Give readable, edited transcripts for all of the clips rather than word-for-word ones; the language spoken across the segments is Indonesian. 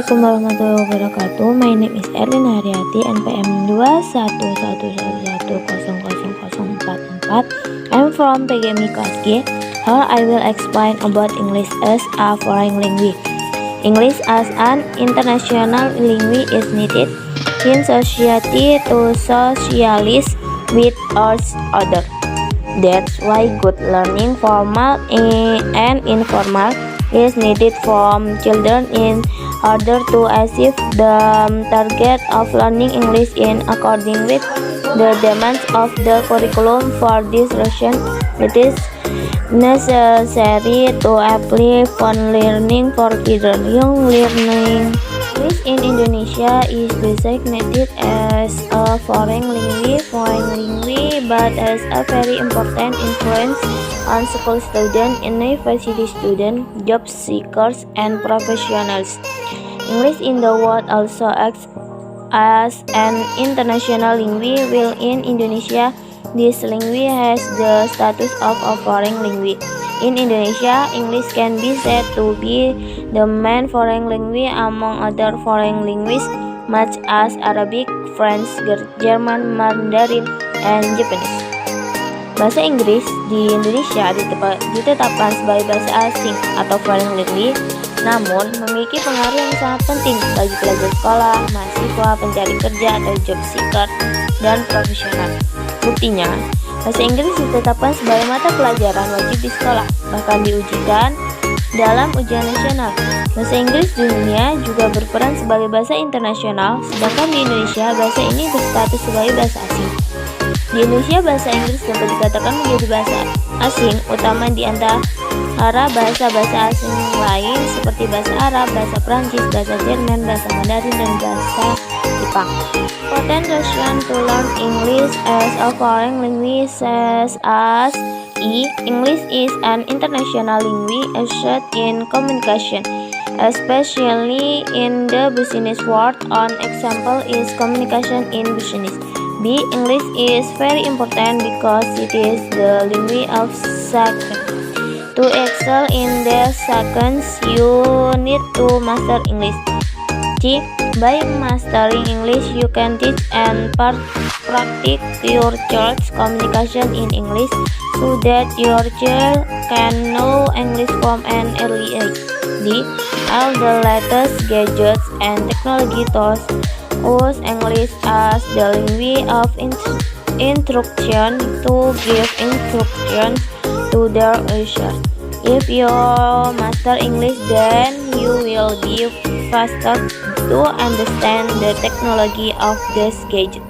Assalamualaikum warahmatullahi wabarakatuh. My name is Erlin Haryati, NPM 21111000044. I'm from PGMI Kelas G. Here I will explain about English as a foreign language. English as an international language is needed in society to socialize with each other. That's why good learning, formal and informal, is needed from children in order to achieve the target of learning English in accordance with the demands of the curriculum. For this reason, it is necessary to apply fun learning for children. Young learning English in Indonesia is designated as a foreign language, but has a very important influence on school students, university students, job seekers, and professionals. English in the world also acts as an international language. While in Indonesia, this language has the status of a foreign language. In Indonesia, English can be said to be the main foreign language among other foreign languages, such as Arabic, French, German, Mandarin, and Japanese. Bahasa Inggris di Indonesia ditetapkan sebagai bahasa asing atau foreign language, namun memiliki pengaruh yang sangat penting bagi pelajar sekolah, mahasiswa, pencari kerja atau job seeker, dan profesional. Buktinya, bahasa Inggris ditetapkan sebagai mata pelajaran wajib di sekolah, bahkan diujikan dalam ujian nasional. Bahasa Inggris di dunia juga berperan sebagai bahasa internasional, sedangkan di Indonesia bahasa ini berstatus sebagai bahasa asing. Di Indonesia, bahasa Inggris dapat dikatakan menjadi bahasa asing utama di antara bahasa-bahasa asing lain seperti bahasa Arab, bahasa Prancis, bahasa Jerman, bahasa Mandarin, dan bahasa Jepang. Important reason to learn English as a foreign language as English is an international language used in communication, especially in the business world. An example is communication in business. B. English is very important because it is the language of seconds. To excel in the seconds, you need to master English. C. By mastering English, you can teach and practice your child's communication in English so that your child can know English from an early age. D. All the latest gadgets and technology tools use English as the language of instruction to give instructions to their users. If you master English, then you will be faster to understand the technology of this gadget.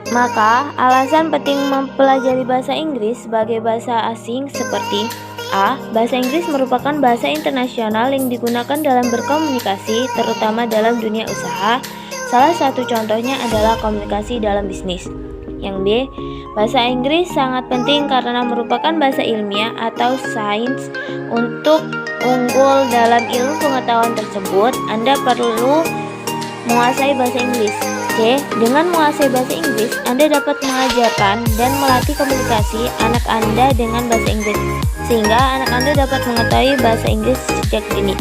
Maka, alasan penting mempelajari bahasa Inggris sebagai bahasa asing seperti A. Bahasa Inggris merupakan bahasa internasional yang digunakan dalam berkomunikasi, terutama dalam dunia usaha. Salah satu contohnya adalah komunikasi dalam bisnis. Yang B. Bahasa Inggris sangat penting karena merupakan bahasa ilmiah atau sains. Untuk unggul dalam ilmu pengetahuan tersebut, Anda perlu menguasai bahasa Inggris. C. Dengan menguasai bahasa Inggris, Anda dapat mengajarkan dan melatih komunikasi anak Anda dengan bahasa Inggris, sehingga anak Anda dapat mengetahui bahasa Inggris sejak dini.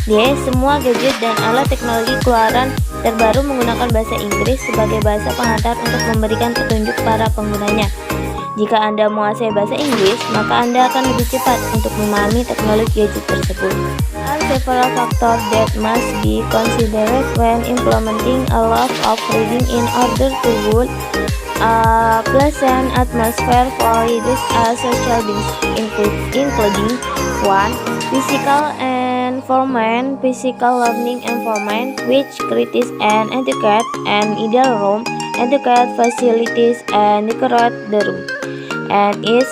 D. Semua gadget dan alat teknologi keluaran terbaru menggunakan bahasa Inggris sebagai bahasa pengantar untuk memberikan petunjuk para penggunanya. Jika Anda menguasai bahasa Inggris, maka Anda akan lebih cepat untuk memahami teknologi gadget tersebut. There are several factors that must be considered when implementing a lot of reading in order to build a pleasant atmosphere for readers as social beings, including 1. Physical learning environment, which creates an etiquette and ideal room, etiquette facilities, and decorate the room and its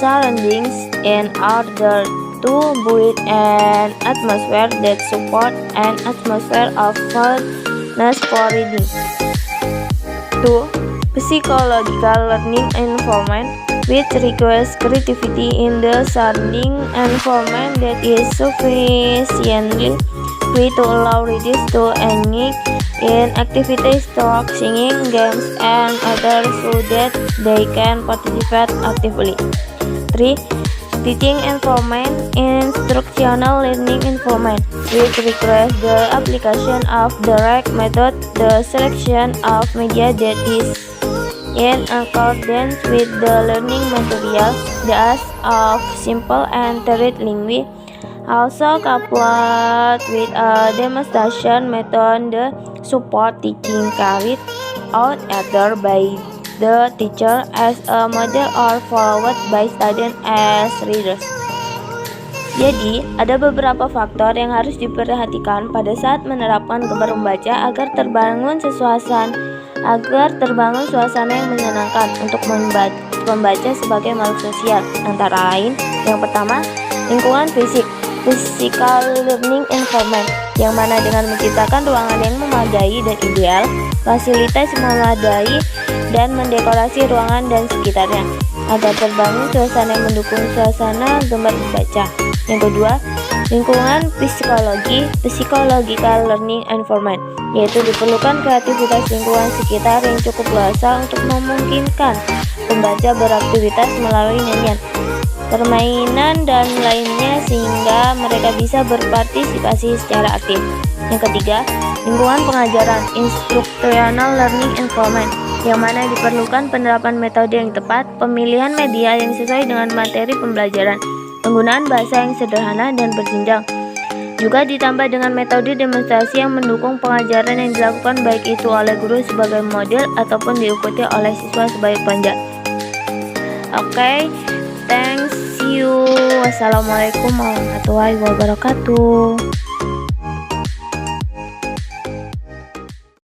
surroundings in order to build an atmosphere that supports an atmosphere of fondness for reading. 2. Psychological learning environment, which requires creativity in the surrounding environment that is sufficiently free to allow readers to engage in activities, talk, singing, games, and others so that they can participate actively. 3. Teaching environment, instruction instructional learning environment, which requires the application of direct method, the selection of media that is in accordance with the learning material, the use of simple and direct language, also coupled with a demonstration method that support teaching carried out either by the teacher as a model or followed by students as readers. Jadi, ada beberapa faktor yang harus diperhatikan pada saat menerapkan gemar membaca agar terbangun suasana yang menyenangkan untuk membaca sebagai makhluk sosial. Antara lain, yang pertama, lingkungan fisik, physical learning environment, yang mana dengan menciptakan ruangan yang memadai dan ideal, fasilitas memadai, dan mendekorasi ruangan dan sekitarnya agar terbangun suasana yang mendukung suasana gemar membaca. Yang kedua, lingkungan psychological learning environment, yaitu diperlukan kreativitas lingkungan sekitar yang cukup luas untuk memungkinkan pembaca beraktivitas melalui nyanyian, permainan, dan lainnya sehingga mereka bisa berpartisipasi secara aktif. Yang ketiga, lingkungan pengajaran instructional learning environment, yang mana diperlukan penerapan metode yang tepat, pemilihan media yang sesuai dengan materi pembelajaran, penggunaan bahasa yang sederhana dan berjenjang, juga ditambah dengan metode demonstrasi yang mendukung pengajaran yang dilakukan baik itu oleh guru sebagai model ataupun diikuti oleh siswa sebagai pelajar. Oke, thanks you. Wassalamualaikum warahmatullahi wabarakatuh.